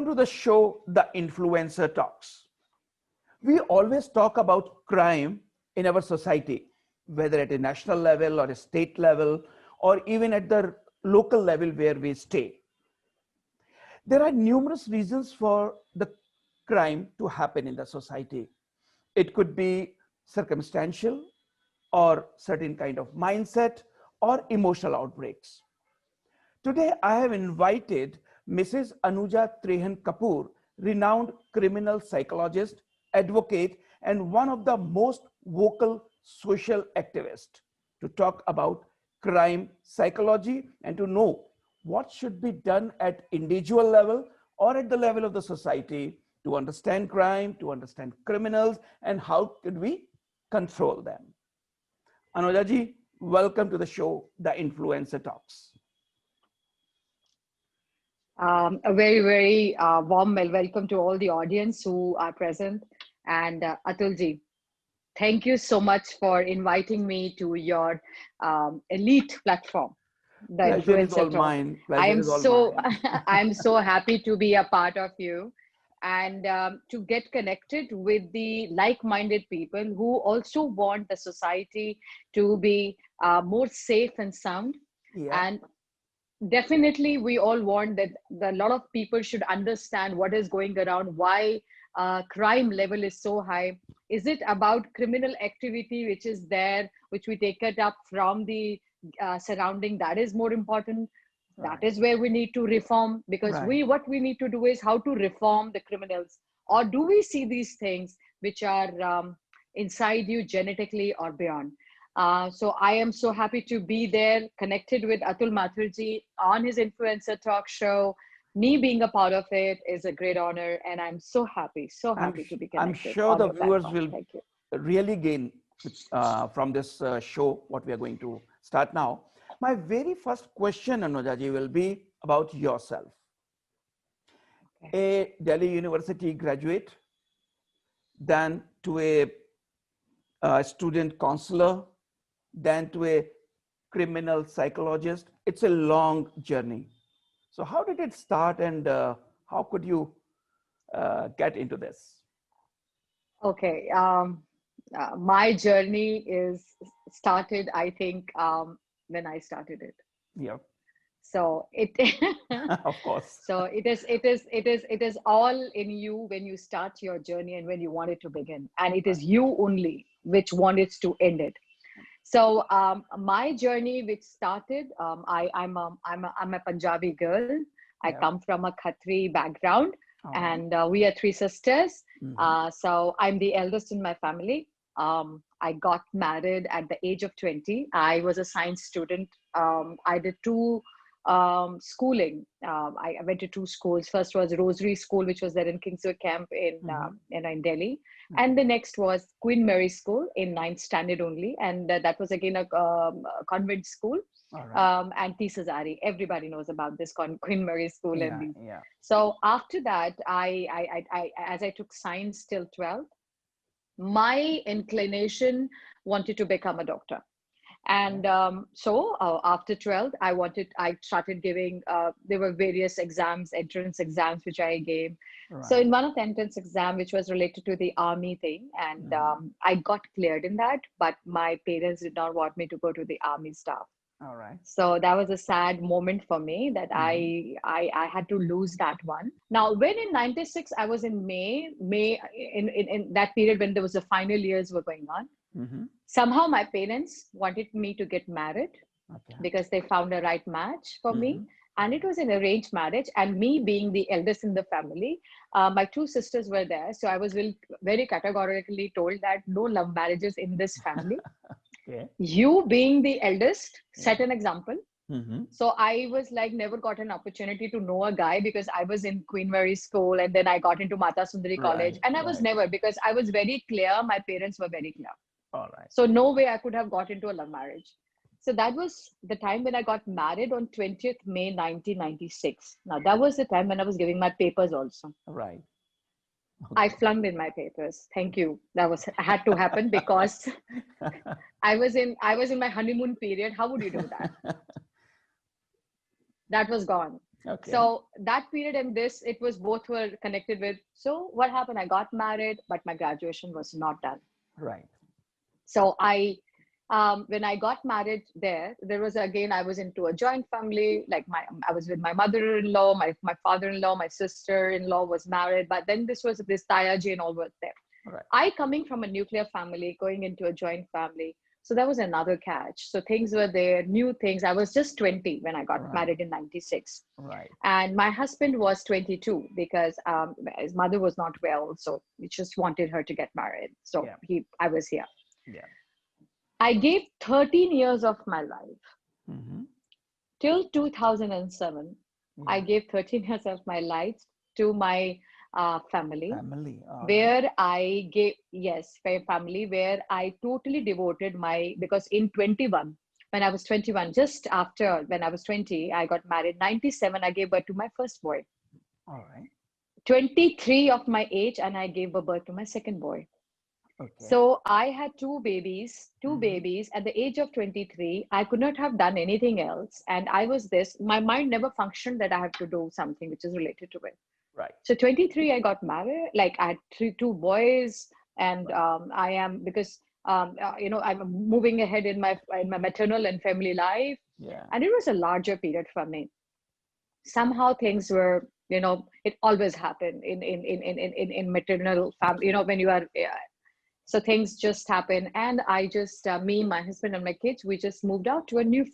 to the show, The Influencer Talks. We always talk about crime in our society, whether at a national level or a state level, or even at the local level where we stay. There are numerous reasons for the crime to happen in the society. It could be circumstantial or certain kind of mindset or emotional outbreaks. Today, I have invited Mrs. Anuja Trehan Kapoor, renowned criminal psychologist, advocate, and one of the most vocal social activists, to talk about crime psychology and to know what should be done at individual level or at the level of the society to understand crime, to understand criminals, and how could we control them. Anuja ji, welcome to the show, The Influencer Talks. A very, very warm welcome to all the audience who are present. And Atulji, thank you so much for inviting me to your elite platform, the Pleasure is all Influencer Talk. mine. Pleasure is all mine. I'm so happy to be a part of you and to get connected with the like-minded people who also want the society to be more safe and sound. Yeah. And definitely we all want that a lot of people should understand what is going around, why crime level is so high. Is it about criminal activity which is there, which we take it up from the surrounding? That is more important. Right. That is where we need to reform, because Right. what we need to do is how to reform the criminals. Or do we see these things which are inside you genetically or beyond? So I am so happy to be there, connected with Atul Mathurji on his Influencer Talk show. Me being a part of it is a great honor, and I'm so happy to be connected. I'm sure the viewers will Thank you. really gain from this show, what we are going to start now. My very first question, Anuja ji, will be about yourself. Okay. A Delhi University graduate, then to a student counselor, then to a criminal psychologist. It's a long journey. So how did it start, and how could you get into this? Okay. My journey is started, I think, when I started it. Yeah. So it Of course. So it is all in you when you start your journey and when you want it to begin, and it is you only which wanted to end it. So my journey, which started, I'm a Punjabi girl. I Yeah. come from a Khatri background, All right. and we are three sisters. Mhm. So I'm the eldest in my family. I got married at the age of 20. I was a science student. I did two schooling. I went to two schools. First was Rosary School, which was there in Kingsway Camp in Delhi. And the next was Queen Mary School in 9th standard only. And that was again a convent school. All right. And Tisazari. Everybody knows about this Queen Mary School. Yeah. And these. Yeah. So after that, as I took science till 12th, my inclination wanted to become a doctor. And so after 12th, I started giving, there were various exams, entrance exams, which I gave. Right. So in one of the entrance exam, which was related to the army thing, and I got cleared in that, but my parents did not want me to go to the army staff. All right. So that was a sad moment for me that I had to lose that one. Now, when in 96, I was in May in that period when there was the final years were going on. Mm-hmm. Somehow my parents wanted me to get married Okay. because they found a right match for me. Mhm. And it was an arranged marriage. And me being the eldest in the family, my two sisters were there. So I was very categorically told that no love marriages in this family. Okay. You being the eldest, set Yeah. an example. Mm-hmm. So I was like, never got an opportunity to know a guy because I was in Queen Mary School, and then I got into Mata Sundari College. Right. And I was Right. never, because I was very clear, my parents were very clear. All right. So no way I could have got into a love marriage. So that was the time when I got married on 20th May 1996. Now that was the time when I was giving my papers also. Right. I Okay. flunked in my papers. Thank you. That had to happen because I was in my honeymoon period. How would you do that? That was gone. Okay. So that period and this, it was both were connected with. So what happened? I got married, but my graduation was not done. Right. So when I got married there was again, I was into a joint family. Like I was with my mother-in-law, my father-in-law, my sister-in-law was married, but then this Tayaji and all was there. Right. I coming from a nuclear family, going into a joint family. So that was another catch. So things were there, new things. I was just 20 when I got Right. married in 96. Right. And my husband was 22 because his mother was not well. So we just wanted her to get married. So Yeah. I was here. Yeah. I gave 13 years of my life Mm-hmm. till 2007. I Yeah. gave 13 years of my life to my family, Family. All right. where I gave, yes, my family, where I totally devoted because in 21, when I was 21, just after when I was 20, I got married. 97, I gave birth to my first boy. All right. 23 of my age, and I gave birth to my second boy. Okay. So I had two babies Mm-hmm. at the age of 23. I could not have done anything else. And my mind never functioned that I have to do something which is related to it. Right. So 23, I got married. Like I had two boys, and Right. I am because I'm moving ahead in my maternal and family life, Yeah. and it was a larger period for me. Somehow things were, it always happened in maternal family. When you are so things just happen, and I just me, my husband, and my kids, we just moved out to a new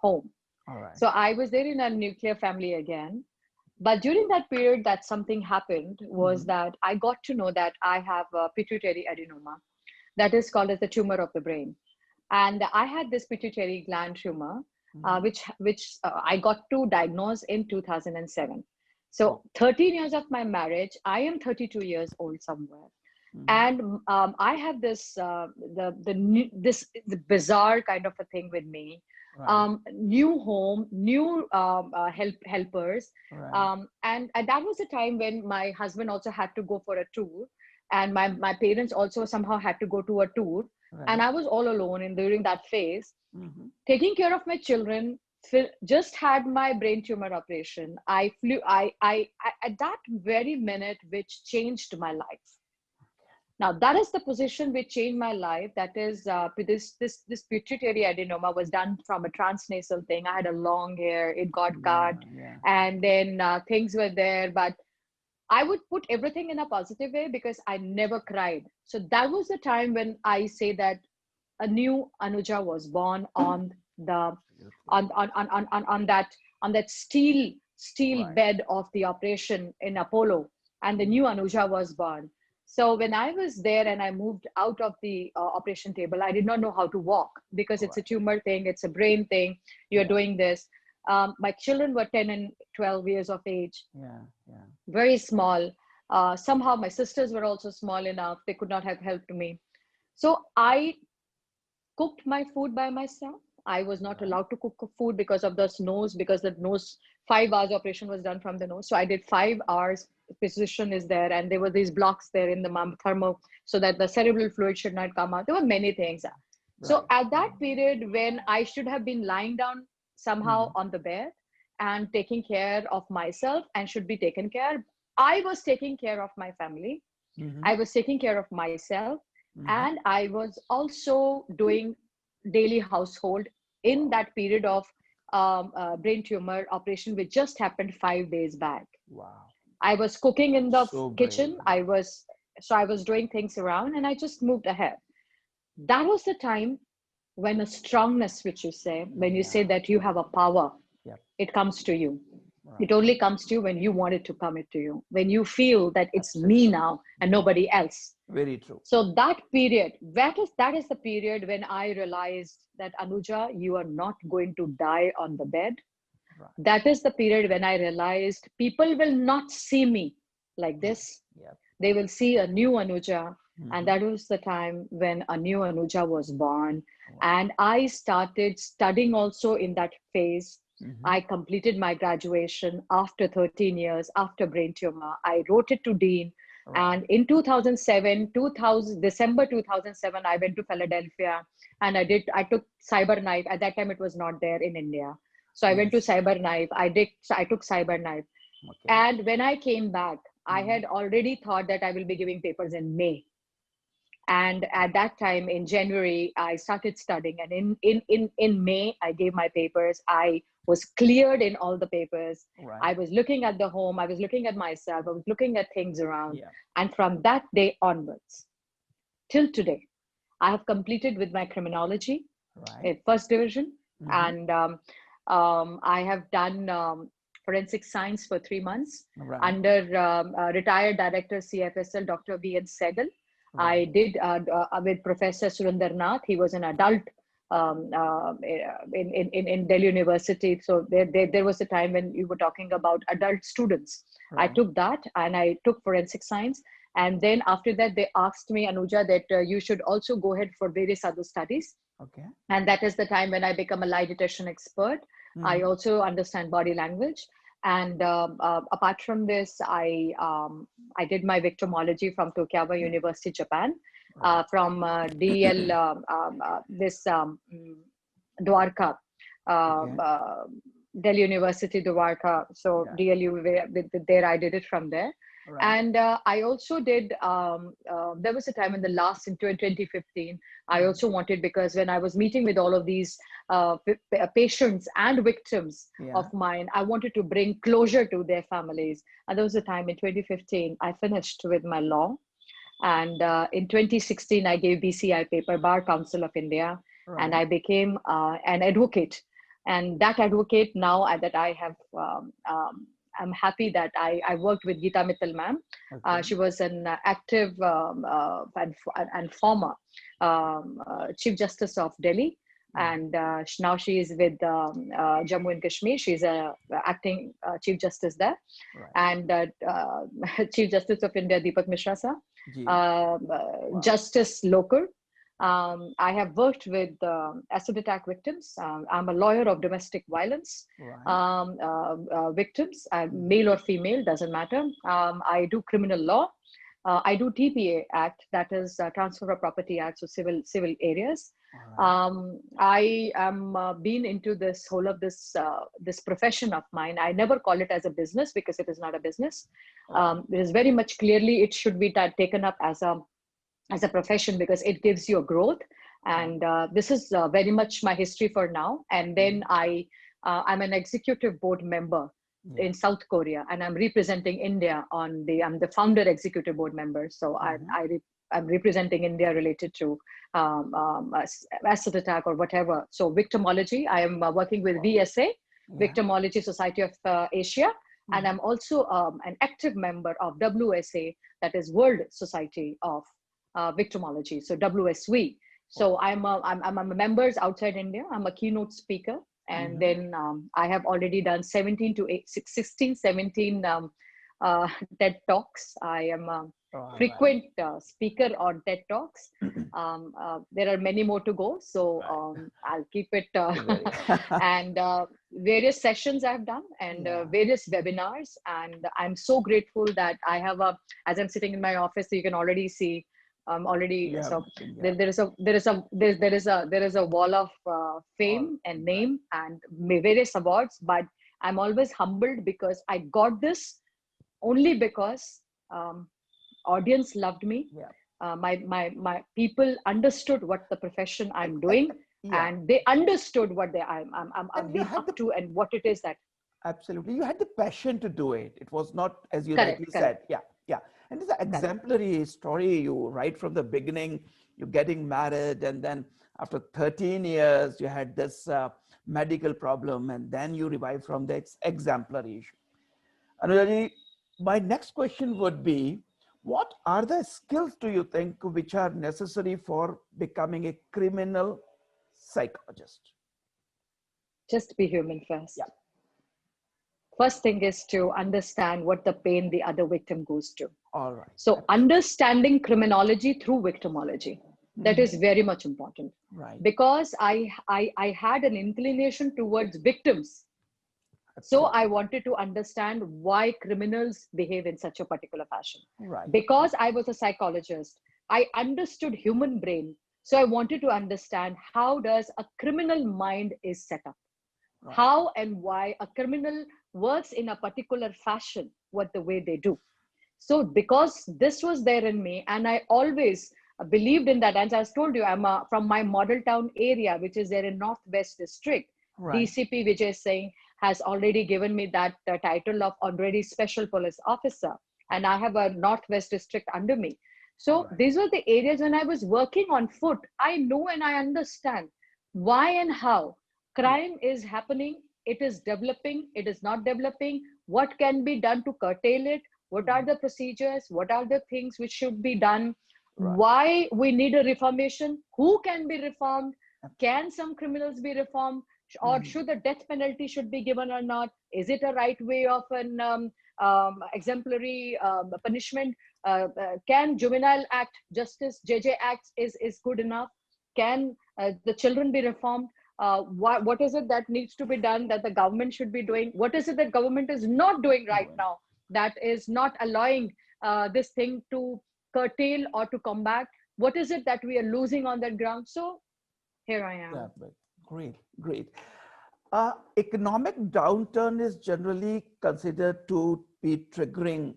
home. All right. So I was there in a nuclear family again. But during that period, that something happened was Mm-hmm. that I got to know that I have a pituitary adenoma, that is called as the tumor of the brain. And I had this pituitary gland tumor, Mm-hmm. which I got to diagnose in 2007. Oh. So 13 years of my marriage, I am 32 years old somewhere. Mm-hmm. And I have this the bizarre kind of a thing with me. Right. New home, new helpers, Right. and that was the time when my husband also had to go for a tour, and my parents also somehow had to go to a tour, and Right. I was all alone in during that phase, Mm-hmm. taking care of my children. Just had my brain tumor operation. I flew. I at that very minute, which changed my life. Now that is the position which changed my life. That is this pituitary adenoma was done from a transnasal thing. I had a long hair, it got Yeah. cut, Yeah. and then things were there. But I would put everything in a positive way because I never cried. So that was the time when I say that a new Anuja was born on the Absolutely. on that steel Right. bed of the operation in Apollo, and the new Anuja was born. So when I was there and I moved out of the operation table, I did not know how to walk because it's a Right. tumor thing, it's a brain thing. You're Yeah. doing this. My children were 10 and 12 years of age, Yeah. Yeah. very small. Somehow my sisters were also small enough; they could not have helped me. So I cooked my food by myself. I was not Right. allowed to cook food because of the nose, because the nose, 5 hours operation was done from the nose. So I did 5 hours, position is there, and there were these blocks there in the thermo so that the cerebral fluid should not come out. There were many things. So Right. at that period, when I should have been lying down Mm-hmm. somehow on the bed and taking care of myself and should be taken care, I was taking care of my family. Mm-hmm. I was taking care of myself, Mm-hmm. and I was also doing daily household in Wow. that period of brain tumor operation, which just happened 5 days back. Wow. I was cooking in the So brave. kitchen. I was doing things around, and I just moved ahead. That was the time when a strongness, which you say, when you say Yeah. that you have a power, Yep. it comes to you. It Right. only comes to you when you want it to come it to you, when you feel that it's me Absolutely. now and Yeah. nobody else. Very true. So that period, that is the period when I realized that Anuja, you are not going to die on the bed. Right. That is the period when I realized people will not see me like this. Yep. They will see a new Anuja. And Mm-hmm. that was the time when a new Anuja was born. Wow. And I started studying also in that phase. Mm-hmm. I completed my graduation after 13 years, after brain tumor. I wrote it to Dean. Right. And in 2007, December 2007, I went to Philadelphia and I took Cyber Night. At that time, it was not there in India. So I went to Yes. Cyberknife. I took Cyberknife. Okay. And when I came back, I Mhm. had already thought that I will be giving papers in May. And at that time in January, I started studying. And in May, I gave my papers. I was cleared in all the papers. Right. I was looking at the home. I was looking at myself. I was looking at things around. Yeah. And from that day onwards, till today, I have completed with my criminology, Right. first division. Hmm. And I have done forensic science for 3 months Right. under retired director CFSL, Dr. V.N. Segal. I Right. did with Professor Surinder Nath. He was an adult in Delhi University. So there was a time when you were talking about adult students. I Right. took that and I took forensic science. And then after that, they asked me, Anuja, that you should also go ahead for various other studies. Okay. And that is the time when I become a lie detection expert. I Hmm. also understand body language. And apart from this, I did my victimology from Tokugawa University, Japan, Right. from DL, Dwarka, uh, Okay. uh, Delhi University, Dwarka. So Yeah. DLU, there I did it from there. Right. And I also did, there was a time in the last, in 2015, I Mhm. also wanted, because when I was meeting with all of these patients and victims Yeah. of mine, I wanted to bring closure to their families. And there was a time in 2015, I finished with my law. And in 2016, I gave BCI paper, Bar Council of India, and Right. I became an advocate. And that advocate now that I have, I'm happy that I worked with Geeta Mittal ma'am. Okay. She was an active and former Chief Justice of Delhi. Right. And now she is with Jammu and Kashmir. She's a acting Chief Justice there. Right. And Chief Justice of India, Deepak Mishra sir, G. Wow. Justice Lokur. I have worked with acid attack victims. I'm a lawyer of domestic violence Right. victims, Mhm. male or female, doesn't matter. I do criminal law. I do TPA Act, that is Transfer of Property Act, so civil areas. All right. I am been into this whole of this profession of mine. I never call it as a business because it is not a business. All right. It is very much clearly it should be taken up as a profession because it gives you a growth. Right. And this is very much my history for now. And then Mhm. I'm an executive board member Yeah. in South Korea, and I'm representing India I'm the founder executive board member. So Mhm. I'm representing India related to acid attack or whatever. So victimology, I am working with VSA, Yeah. Victimology Society of Asia. And Mhm. I'm also an active member of WSA, that is World Society of Victimology, so WSV. So Okay. I'm a members outside India. I'm a keynote speaker, and Mhm. then I have already done 16, 17 TED talks. I am a All right. frequent speaker on TED talks. There are many more to go, so Right. I'll keep it Very. and various sessions I've done and Yeah. various webinars. And I'm so grateful that I have as I'm sitting in my office, so you can already see already. You have So the thing. Yeah. there is a wall of All fame and right. name and various awards, but I'm always humbled because I got this only because audience loved me. Yeah. My people understood what the profession I'm doing, Yeah. and they understood what I'm And you being had up the to and what it is that. absolutely you had the passion to do it. It was not, as you rightly Correct, said. correct, Yeah. Yeah. And it's an correct. exemplary story. You right from the beginning, you're getting married, and then after 13 years, you had this medical problem, and then you revive from the exemplary issue. Anujaji, my next question would be, what are the skills do you think which are necessary for becoming a criminal psychologist? Just be human Yeah. first. First thing is to understand what the pain the other victim goes to. All right. So understanding criminology through victimology, that is Mhm. very much important, Right. because I had an inclination towards victims. So I Absolutely. wanted to understand why criminals behave in such a particular fashion. Right. Because I was a psychologist, I understood human brain. So I wanted to understand how does a criminal mind is set up. Right. how and why a criminal works in a particular fashion, what the way they do. So because this was there in me, and I always believed in that, and as I told you, from my model town area, which is there in Northwest District. Right. DCP Vijay Singh has already given me that title of Honorary Special Police Officer, and I have a Northwest District under me. So Right. these were the areas when I was working on foot. I know and I understand why and how crime is happening. It is developing, it is not developing. What can be done to curtail it? What are the procedures? What are the things which should be done? Right. Why we need a reformation? Who can be reformed? Absolutely. Can some criminals be reformed? Or should the death penalty should be given or not? Is it a right way of an exemplary punishment? Can Juvenile Act, Justice JJ Act is good enough? Can the children be reformed? What is it that needs to be done that the government should be doing? What is it that government is not doing right now that is not allowing this thing to curtail or to combat? What is it that we are losing on that ground? So here I am. Yeah, but great, great. Economic downturn is generally considered to be triggering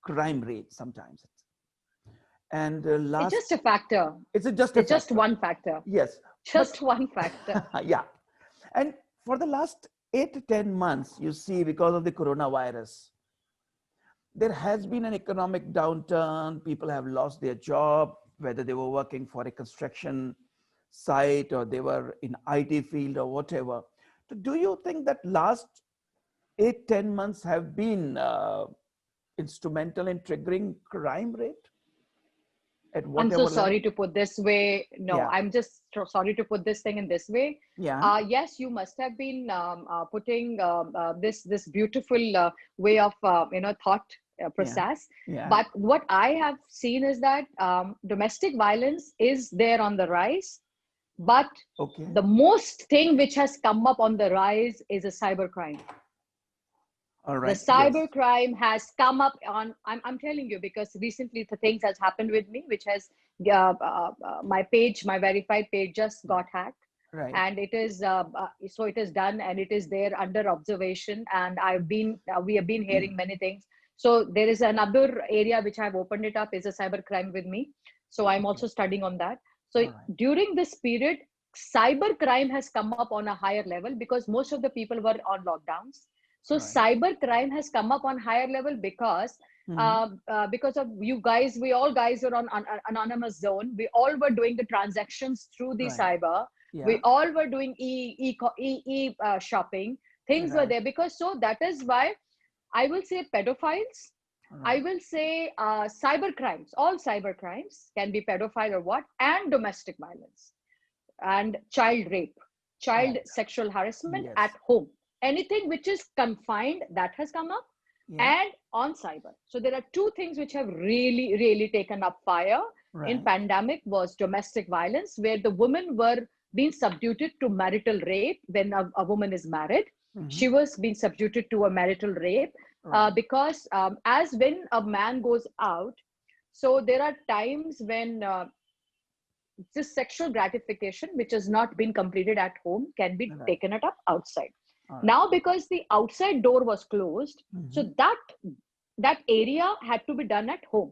crime rate sometimes. And It's just a factor. it's just a It's just factor. one factor. Yes. Just one factor. Yeah. And for the last 8 to 10 months, you see, because of the coronavirus, there has been an economic downturn. People have lost their job, whether they were working for a construction site or they were in IT field or whatever. So do you think that last 8, 10 months have been instrumental in triggering crime rate at I'm so whatever sorry level? to put this way. No, Yeah. I'm just sorry to put this thing in this way. Yeah. Yes, you must have been putting this beautiful way of thought process. Yeah. But what I have seen is that domestic violence is there on the rise. But Okay. the most thing which has come up on the rise is a cybercrime. All right. The cyber crime has come up on, I'm telling you, because recently the things has happened with me, which has my page, my verified page just got hacked. Right. And it is so it is done and it is there under observation, and we have been hearing many things. So there is another area which I've opened it up is a cyber crime with me, so I'm also studying on that. So during this period, cyber crime has come up on a higher level because most of the people were on lockdowns. So cyber crime has come up on higher level because of you guys. We all guys are on anonymous zone. We all were doing the transactions through the cyber. Yeah. We all were doing shopping. Things were there because, so that is why I will say pedophiles. I will say cyber crimes. All cyber crimes can be pedophile or what, and domestic violence, and child rape, child sexual harassment at home. Anything which is confined, that has come up, and on cyber. So there are two things which have really, really taken up fire in pandemic was domestic violence, where the women were being subjected to marital rape. When a woman is married, she was being subjected to a marital rape because as when a man goes out, so there are times when this sexual gratification, which has not been completed at home, can be taken it up outside. Now, because the outside door was closed, so that area had to be done at home.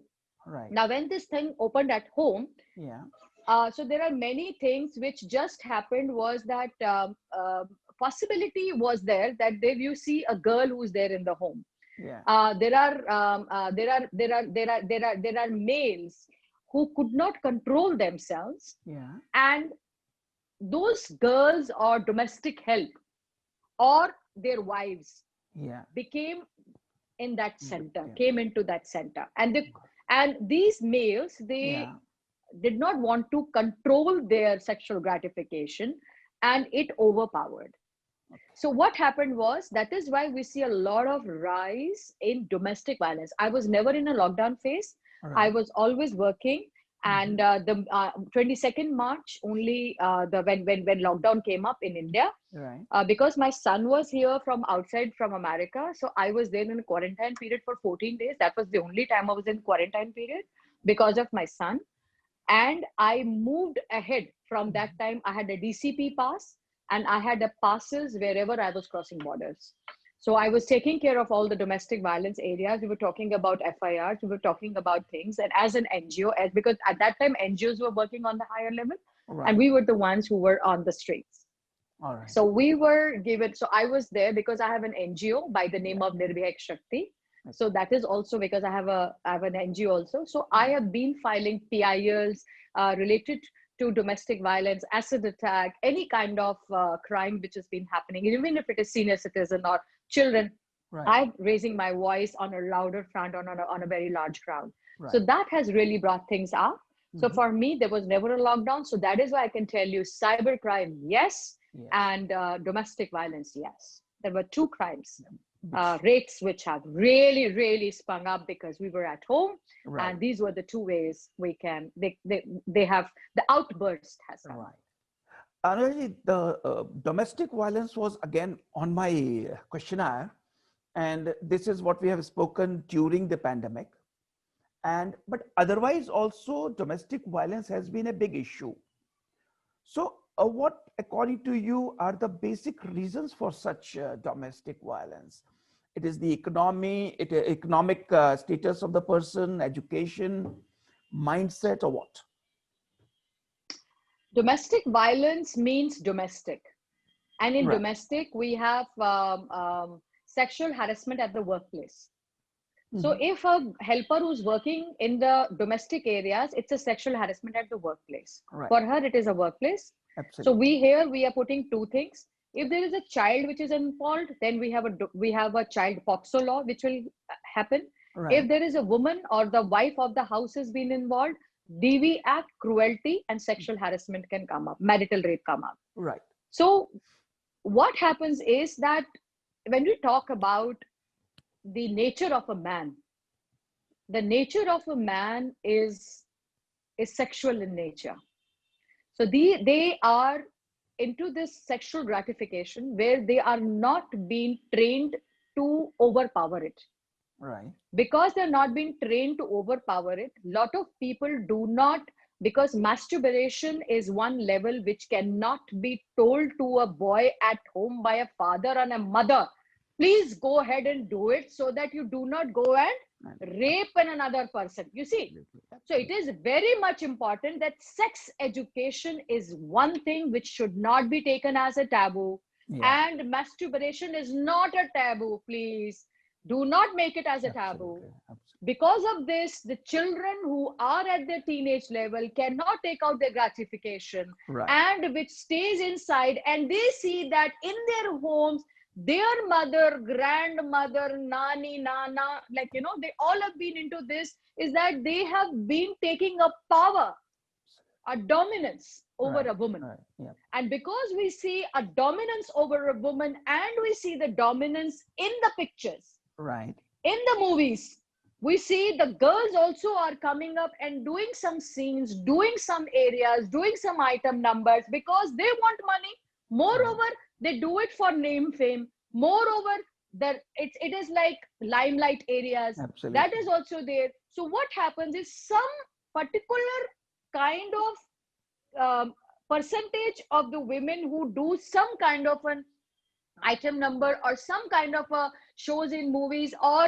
Now, when this thing opened at home, so there are many things which just happened was that possibility was there that there you see a girl who's there in the home. There are males who could not control themselves, and those girls or domestic help or their wives became in that center, came into that center, and these males, they did not want to control their sexual gratification, and it overpowered. So what happened was, that is why we see a lot of rise in domestic violence. I was never in a lockdown phase. I was always working. And the 22nd March only, when lockdown came up in India, because my son was here from outside from America, so I was there in a quarantine period for 14 days. That was the only time I was in quarantine period because of my son. And I moved ahead from that time. I had a DCP pass. and I had a passes wherever I was crossing borders. So I was taking care of all the domestic violence areas. We were talking about FIRs, we were talking about things. And as an NGO, because at that time, NGOs were working on the higher level, Right. and we were the ones who were on the streets. All right. So we were given, so I was there because I have an NGO by the name of Nirbhay Shakti. So that is also because I have an NGO also. So I have been filing PILs related to domestic violence, acid attack, any kind of crime which has been happening, even if it is senior citizen or children. Right. I'm raising my voice on a louder front, on a very large crowd. Right. So that has really brought things up. So for me, there was never a lockdown. So that is why I can tell you cybercrime, yes. And domestic violence, yes. There were two crimes, rates which have really, really sprung up because we were at home. Right. And these were the two ways we can, they have, the outburst has come. Right. Anuradji, the domestic violence was again on my questionnaire, and this is what we have spoken during the pandemic. But otherwise also domestic violence has been a big issue. So what, according to you, are the basic reasons for such domestic violence? It is the economic status of the person, education, mindset, or what? Domestic violence means domestic. And in domestic, we have sexual harassment at the workplace. So if a helper who's working in the domestic areas, it's a sexual harassment at the workplace. Right. For her, it is a workplace. Absolutely. So we are putting two things. If there is a child which is involved, then we have a child POCSO law which will happen. Right. If there is a woman or the wife of the house has been involved, DV Act, cruelty and sexual harassment can come up, marital rape come up. Right. So what happens is that when we talk about the nature of a man, the nature of a man is sexual in nature. So they are into this sexual gratification where they are not being trained to overpower it. Right. Because they're not being trained to overpower it, lot of people do not, because masturbation is one level which cannot be told to a boy at home by a father and a mother. Please go ahead and do it so that you do not go and rape another person. You see, so it is very much important that sex education is one thing which should not be taken as a taboo. And masturbation is not a taboo, please. Do not make it as a taboo. Because of this, the children who are at their teenage level cannot take out their gratification, and which stays inside, and they see that in their homes, their mother, grandmother, nani, nana, like, you know, they all have been into this, is that they have been taking a power, a dominance over a woman. And because we see a dominance over a woman, and we see the dominance in the pictures, in the movies, we see the girls also are coming up and doing some scenes, doing some areas, doing some item numbers because they want money. Moreover, they do it for name, fame. Moreover, it is like limelight areas. Absolutely. That is also there. So what happens is some particular kind of percentage of the women who do some kind of an item number or some kind of shows in movies, or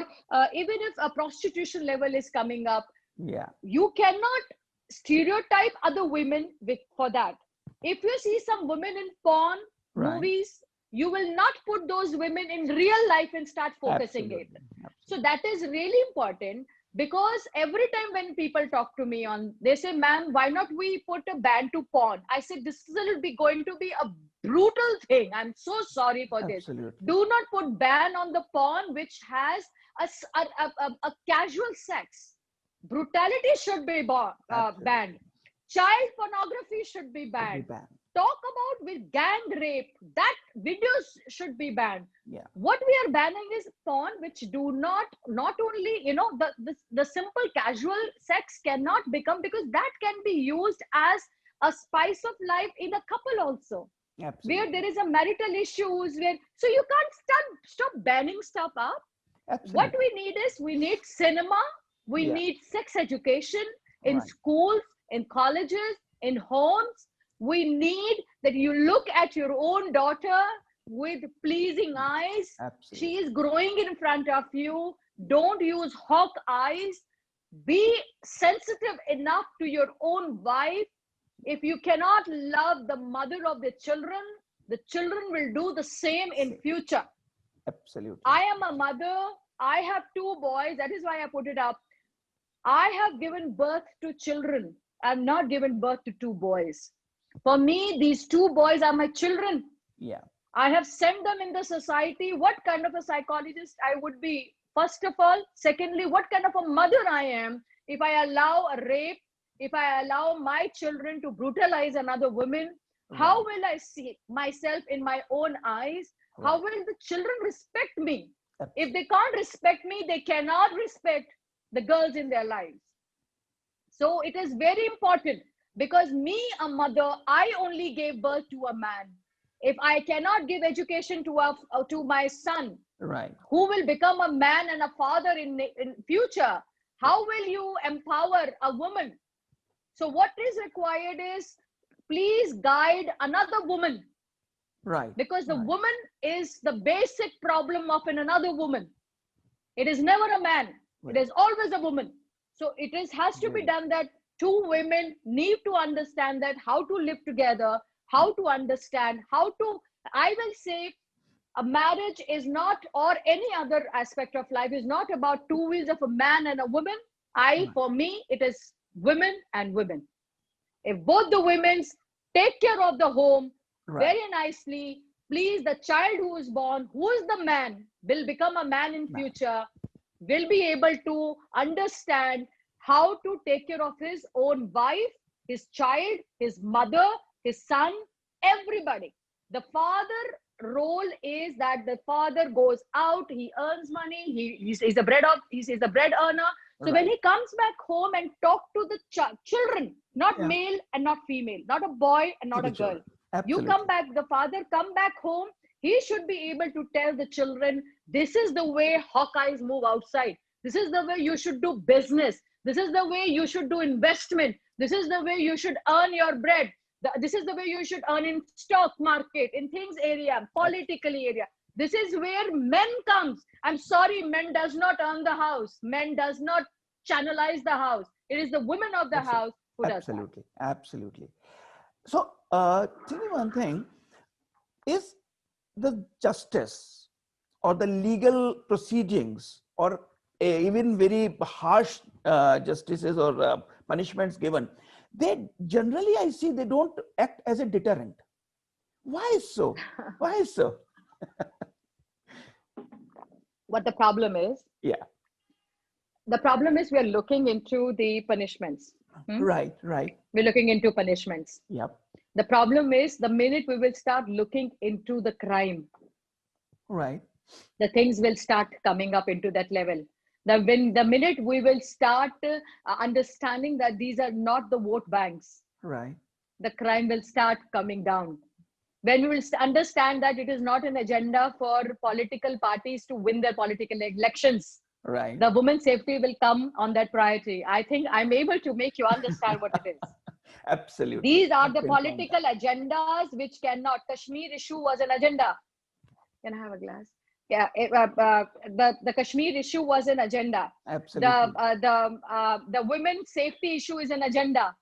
even if a prostitution level is coming up, you cannot stereotype other women for that. If you see some women in porn movies, you will not put those women in real life and start focusing it. So that is really important, because every time when people talk to me they say, ma'am, why not we put a ban to porn? I said, this will be going to be a brutal thing. I'm so sorry for this. Do not put ban on the porn which has a casual sex. Brutality should be banned. Child pornography should be banned. Talk about with gang rape, that videos should be banned. What we are banning is porn which do not only, you know, the simple casual sex cannot become, because that can be used as a spice of life in a couple also. Where there is a marital issues, so you can't stop banning stuff up. What we need is, we need cinema, we need sex education in schools, in colleges, in homes, We need that you look at your own daughter with pleasing eyes. Absolutely. She is growing in front of you. Don't use hawk eyes. Be sensitive enough to your own wife. If you cannot love the mother of the children will do the same in future. Absolutely. I am a mother. I have 2 boys. That is why I put it up. I have given birth to children. I have not given birth to 2 boys. For me, these 2 boys are my children. Yeah. I have sent them in the society. What kind of a psychologist I would be? First of all. Secondly, what kind of a mother I am if I allow a rape, if I allow my children to brutalize another woman. How will I see myself in my own eyes? How will the children respect me? If they can't respect me, they cannot respect the girls in their lives. So it is very important, because me, a mother, I only gave birth to a man. If I cannot give education to my son, who will become a man and a father in future, how will you empower a woman? So what is required is, please guide another woman. Because the woman is the basic problem of another woman. It is never a man. It is always a woman. So it has to be done that 2 women need to understand that how to live together, how to understand, I will say, a marriage is not, or any other aspect of life is not about 2 wheels of a man and a woman. For me, it is women and women. If both the women take care of the home very nicely, please, the child who is born, who is the man, will become a man in future, will be able to understand how to take care of his own wife, his child, his mother, his son, everybody. The father role is that the father goes out, he earns money, he's a bread earner. So when he comes back home and talk to the children, not male and not female, not a boy and not a girl. You come back, the father come back home, he should be able to tell the children, this is the way Hawkeyes move outside. This is the way you should do business. This is the way you should do investment. This is the way you should earn your bread. This is the way you should earn in stock market, in things area, political area. This is where men comes. I'm sorry, men does not earn the house. Men does not channelize the house. It is the women of the house who does that. Absolutely. So, tell me one thing, is the justice or the legal proceedings or even very harsh justices or punishments given, they generally, I see, they don't act as a deterrent. Why so? Why so? What the problem is? Yeah. The problem is we are looking into the punishments. Right. We're looking into punishments. Yep. The problem is, the minute we will start looking into the crime, the things will start coming up into that level. The minute we will start understanding that these are not the vote banks, the crime will start coming down. When we will understand that it is not an agenda for political parties to win their political elections, the women's safety will come on that priority. I think I'm able to make you understand what it is. Absolutely. These are the political agendas which cannot. Kashmir issue was an agenda. Can I have a glass? Yeah, the Kashmir issue was an agenda. Absolutely. The women's safety issue is an agenda.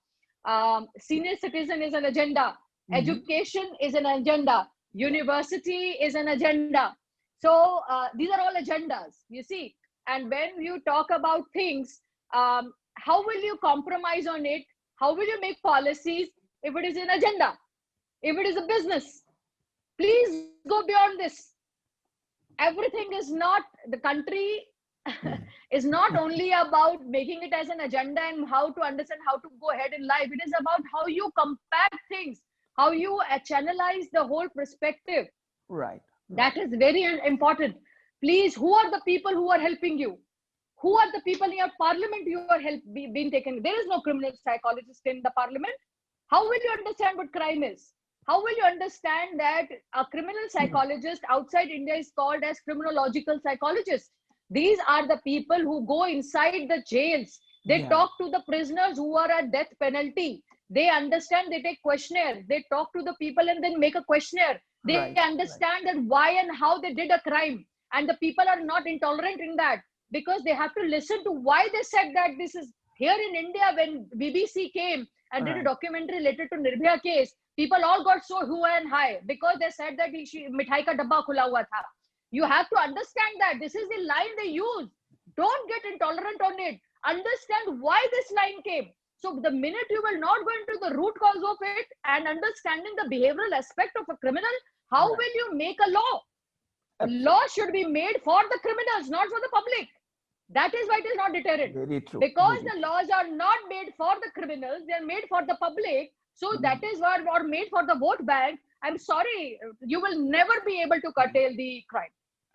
Senior citizen is an agenda. Education is an agenda. University is an agenda. So these are all agendas, you see. And when you talk about things, how will you compromise on it? How will you make policies if it is an agenda? If it is a business? Please go beyond this. Everything is not, the country is not only about making it as an agenda and how to understand how to go ahead in life. It is about how you compact things, how you channelize the whole perspective. That is very important. Please, who are the people who are helping you? Who are the people in your parliament you are being taken? There is no criminal psychologist in the parliament. How will you understand what crime is? How will you understand that a criminal psychologist outside India is called as criminological psychologist? These are the people who go inside the jails. They talk to the prisoners who are at death penalty. They understand, they take questionnaire, they talk to the people and then make a questionnaire. They understand that why and how they did a crime. And the people are not intolerant in that, because they have to listen to why they said that. This is here in India, when BBC came and did a documentary related to Nirbhaya case, people all got so hue and high because they said that mithai ka dabba khula hua tha. You have to understand that this is the line they use. Don't get intolerant on it. Understand why this line came. So the minute you will not go into the root cause of it and understanding the behavioral aspect of a criminal, how will you make a law? Law should be made for the criminals, not for the public. That is why it is not deterrent. Very true. Because the laws are not made for the criminals, they are made for the public. So that is what are made for the vote bank. I'm sorry, you will never be able to curtail the crime.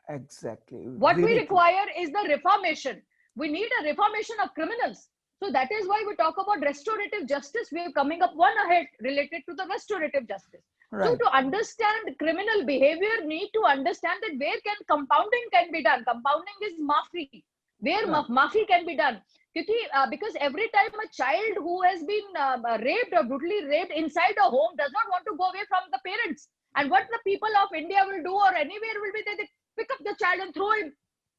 Exactly. What we require is the reformation. We need a reformation of criminals. So that is why we talk about restorative justice. We are coming up one ahead related to the restorative justice. So to understand criminal behavior, need to understand that where can compounding can be done. Compounding is maafi. Where maafi can be done. Because every time a child who has been raped or brutally raped inside a home does not want to go away from the parents. And what the people of India will do, or anywhere, will be they pick up the child and throw him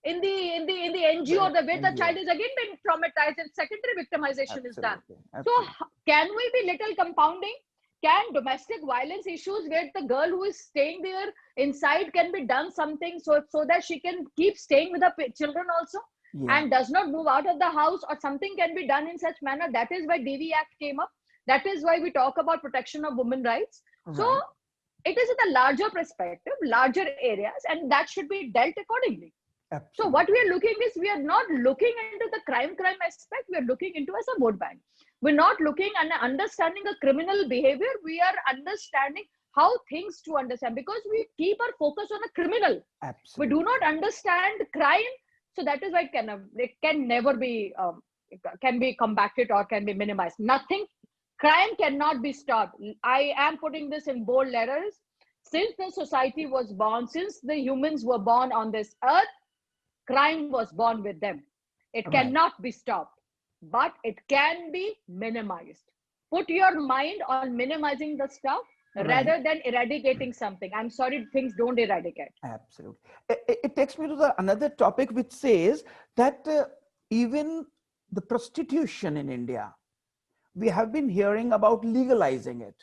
in the NGO, the way the child is again being traumatized and secondary victimization is done. So can we be little compounding? Can domestic violence issues where the girl who is staying there inside can be done something so that she can keep staying with her children also and does not move out of the house, or something can be done in such manner? That is why DV Act came up. That is why we talk about protection of women rights. So it is in a larger perspective, larger areas, and that should be dealt accordingly. So what we are looking is, we are not looking into the crime aspect, we are looking into as a vote bank. We're not looking and understanding a criminal behavior. We are understanding how things to understand, because we keep our focus on a criminal. We do not understand crime. So that is why it can never be, can be combated or can be minimized. Nothing, crime cannot be stopped. I am putting this in bold letters. Since the society was born, since the humans were born on this earth, crime was born with them. It cannot be stopped, but it can be minimized. Put your mind on minimizing the stuff rather than eradicating something. I'm sorry, things don't eradicate. Absolutely. It takes me to another topic, which says that even the prostitution in India, we have been hearing about legalizing it.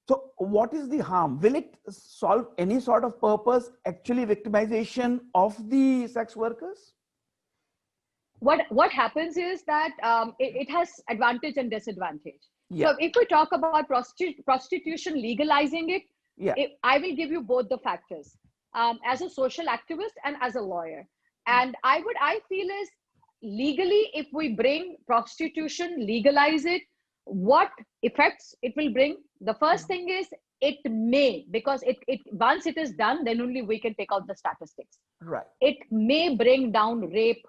So what is the harm? Will it solve any sort of purpose, actually victimization of the sex workers? What happens is that it has advantage and disadvantage. So if we talk about prostitution, legalizing it, I will give you both the factors as a social activist and as a lawyer. And I feel is, legally, if we bring prostitution, legalize it, what effects it will bring? The first thing is, it may, because it once it is done, then only we can take out the statistics. It may bring down rape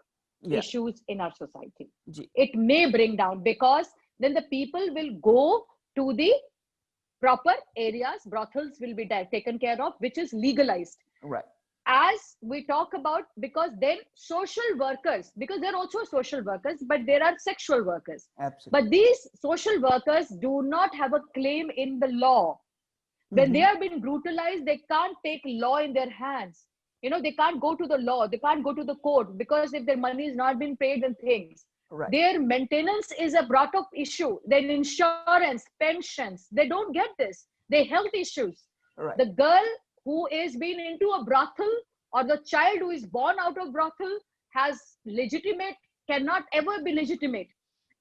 issues in our society. It may bring down, because then the people will go to the proper areas, brothels will be taken care of, which is legalized. As we talk about, because then social workers, because they're also social workers, but there are sexual workers. But these social workers do not have a claim in the law. When they have been brutalized, they can't take law in their hands. They can't go to the law, they can't go to the court, because if their money is not been paid and things, their maintenance is a brought up issue. Then insurance, pensions, they don't get this. They health issues. The girl who is been into a brothel, or the child who is born out of brothel, has legitimate, cannot ever be legitimate,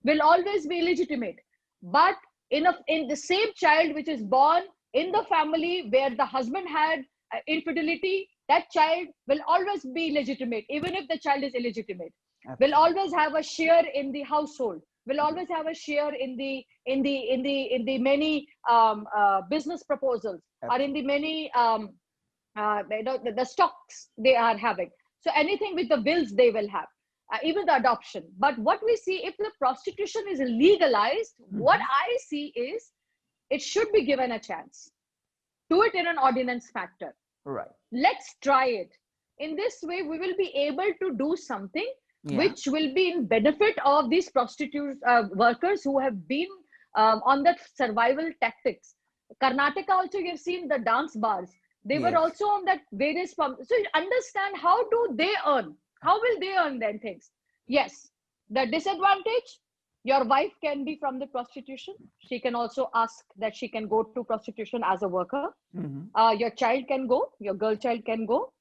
will always be illegitimate. But in the same child which is born in the family where the husband had infidelity, that child will always be legitimate, even if the child is illegitimate. Will always have a share in the household. Will always have a share in the many business proposals, or in the many the stocks they are having. So anything with the wills they will have, even the adoption. But what we see, if the prostitution is legalized, what I see is, it should be given a chance. Do it in an ordinance factor. Let's try it. In this way, we will be able to do something which will be in benefit of these prostitute workers who have been on that survival tactics. Karnataka also, you've seen the dance bars. They were Yes. also on that various forms. So you understand, how do they earn? How will they earn then things? Yes, the disadvantage, your wife can be from the prostitution. She can also ask that she can go to prostitution as a worker. Your child can go, your girl child can go,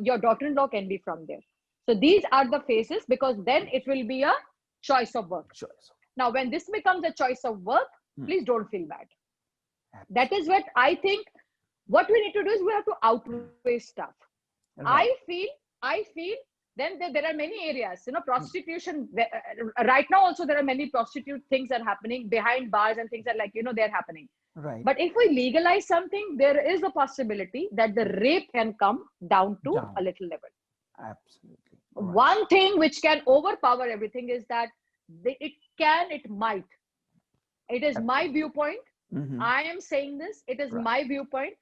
your daughter-in-law can be from there. So these are the phases, because then it will be a choice of work. Choice. Now, when this becomes a choice of work, please don't feel bad. That is what I think. What we need to do is we have to outweigh stuff. Right. I feel then there are many areas, prostitution. Right now also there are many prostitute things are happening behind bars and things are like, they're happening. Right. But if we legalize something, there is a possibility that the rape can come down to a little level. Absolutely. Right. One thing which can overpower everything is that it might. It is my viewpoint. I am saying this. It is my viewpoint.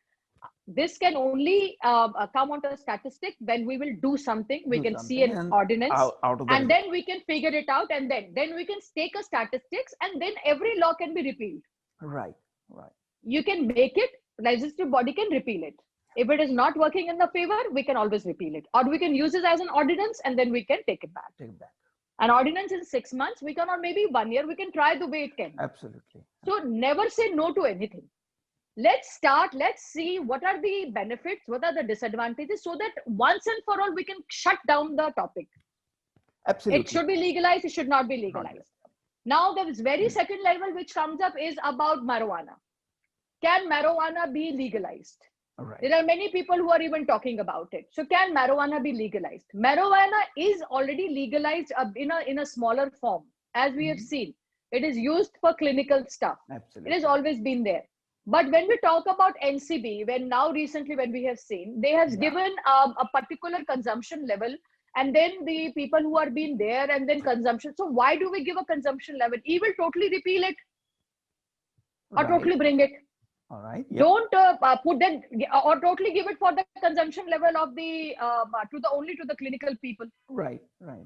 This can only come onto a statistic when we will do something. We can see an ordinance, and then we can figure it out, and then we can take a statistics, and then every law can be repealed. Right. Right. You can make it, legislative body can repeal it. If it is not working in the favor, we can always repeal it, or we can use it as an ordinance, and then we can take it back. An ordinance in 6 months, we can, or maybe 1 year, we can try the way it can. Absolutely. So never say no to anything. Let's start. Let's see what are the benefits, what are the disadvantages, so that once and for all we can shut down the topic. Absolutely. It should be legalized. It should not be legalized. Now, the very second level which comes up is about marijuana. Can marijuana be legalized? Right. There are many people who are even talking about it. So can marijuana be legalized? Marijuana is already legalized in a smaller form, as we have seen. It is used for clinical stuff. Absolutely. It has always been there. But when we talk about NCB, recently when we have seen, they have given a particular consumption level, and then the people who are being there, and then consumption. So why do we give a consumption level? We will totally repeal it or totally bring it. All right. Yep. Don't put that or totally give it for the consumption level of the only to the clinical people. Right. Right.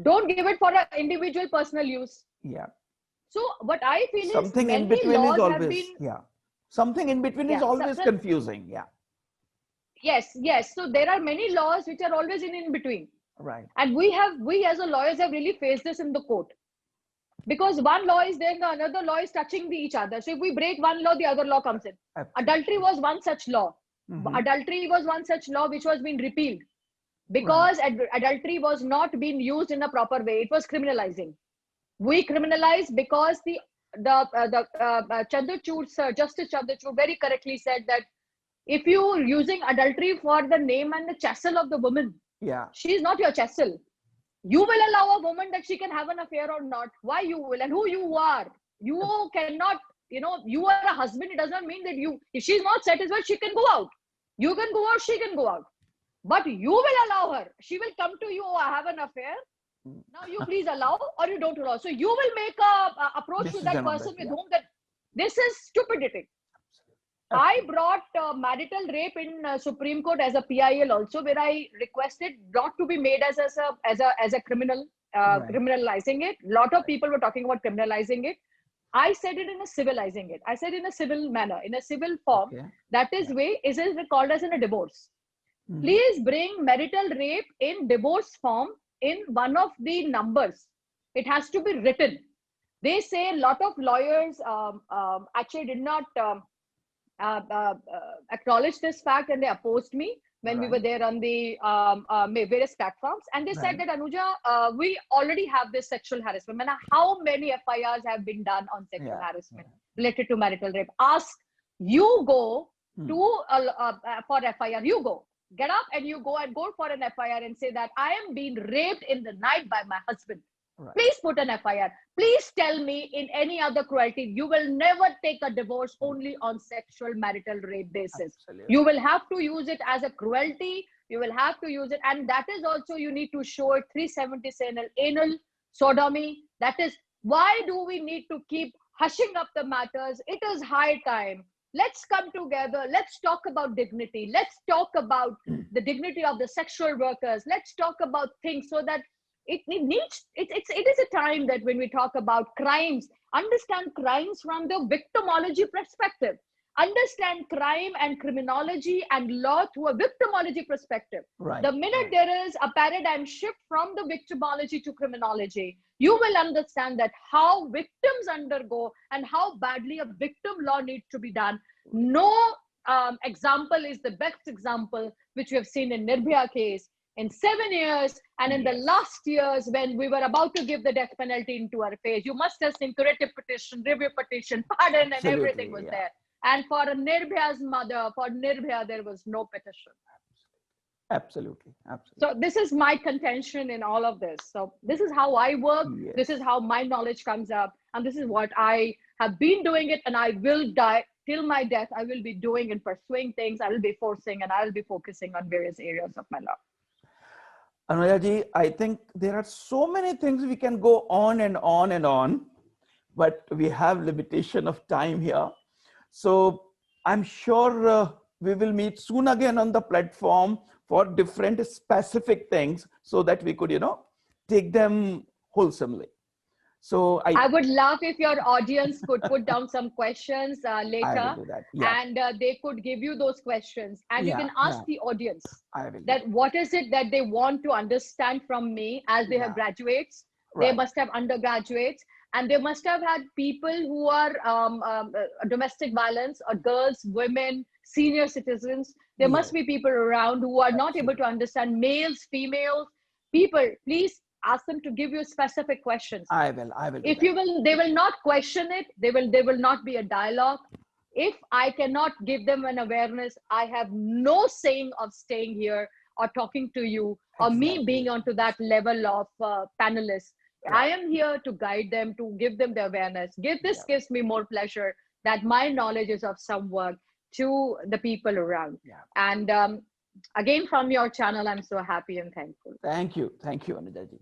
Don't give it for an individual personal use. Yeah. So what I feel something is in between is always been, something in between is always confusing. Yeah. Yes. So there are many laws which are always in between. Right. And we as a lawyers have really faced this in the court. Because one law is there, the another law is touching each other. So if we break one law, the other law comes in. Absolutely. Adultery was one such law. Adultery was one such law which was being repealed. Because adultery was not being used in a proper way. It was criminalizing. We criminalized because Chandrachud, sir, Justice Chandrachud very correctly said that if you are using adultery for the name and the chisel of the woman, she is not your chisel. You will allow a woman that she can have an affair or not. Why you will, and who you are. You cannot, you are a husband. It does not mean that if she's not satisfied, she can go out. You can go out, she can go out. But you will allow her. She will come to you, oh, I have an affair. Now you please allow, or you don't allow. So you will make a approach to that person with whom that this is stupidity. I brought marital rape in Supreme Court as a PIL also, where I requested not to be made as a criminal, criminalizing it. A lot of people were talking about criminalizing it. I said it in a civilizing it. I said in a civil manner, in a civil form. That is way is called as in a divorce. Please bring marital rape in divorce form in one of the numbers. It has to be written. They say a lot of lawyers actually did not acknowledge this fact, and they opposed me when we were there on the various platforms. And they said that, Anuja, we already have this sexual harassment. And how many FIRs have been done on sexual harassment related to marital rape? Ask, you go to for FIR, you go. Get up and you go for an FIR and say that I am being raped in the night by my husband. Please put an FIR. Please tell me in any other cruelty, you will never take a divorce only on sexual marital rape basis. Absolutely. You will have to use it as a cruelty. You will have to use it. And that is also, you need to show it 377 anal sodomy. That is, why do we need to keep hushing up the matters? It is high time. Let's come together. Let's talk about dignity. Let's talk about the dignity of the sexual workers. Let's talk about things so that it is a time that when we talk about crimes, Understand crimes from the victimology perspective. Understand crime and criminology and law through a victimology perspective. Right. The minute there is a paradigm shift from the victimology to criminology, you will understand that how victims undergo and how badly a victim law needs to be done. No example is the best example, which we have seen in Nirbhaya case in 7 years, and in the last years when we were about to give the death penalty into our face. You must have seen curative petition, review petition, pardon, and everything was there. And for Nirbhaya's mother, for Nirbhaya, there was no petition. Absolutely. So this is my contention in all of this. So this is how I work. Yes. This is how my knowledge comes up. And this is what I have been doing it. And I will die till my death. I will be doing and pursuing things. I will be forcing and I will be focusing on various areas of my life. Anuja, I think there are so many things we can go on and on and on, but we have limitation of time here. So I'm sure we will meet soon again on the platform for different specific things so that we could, take them wholesomely. So I would love if your audience could put down some questions later, and they could give you those questions, and you can ask the audience that what is it that they want to understand from me, as they have graduates, they must have undergraduates, and they must have had people who are domestic violence or girls, women, senior citizens. There must be people around who are not able to understand, males, females, people. Please ask them to give you specific questions. I will. If you will, they will not question it. They will not be a dialogue. If I cannot give them an awareness, I have no saying of staying here or talking to you or me being onto that level of panelists. I am here to guide them, to give them the awareness. This gives me more pleasure that my knowledge is of some work to the people around. And again, from your channel, I'm so happy and thankful. Thank you, Anuja ji.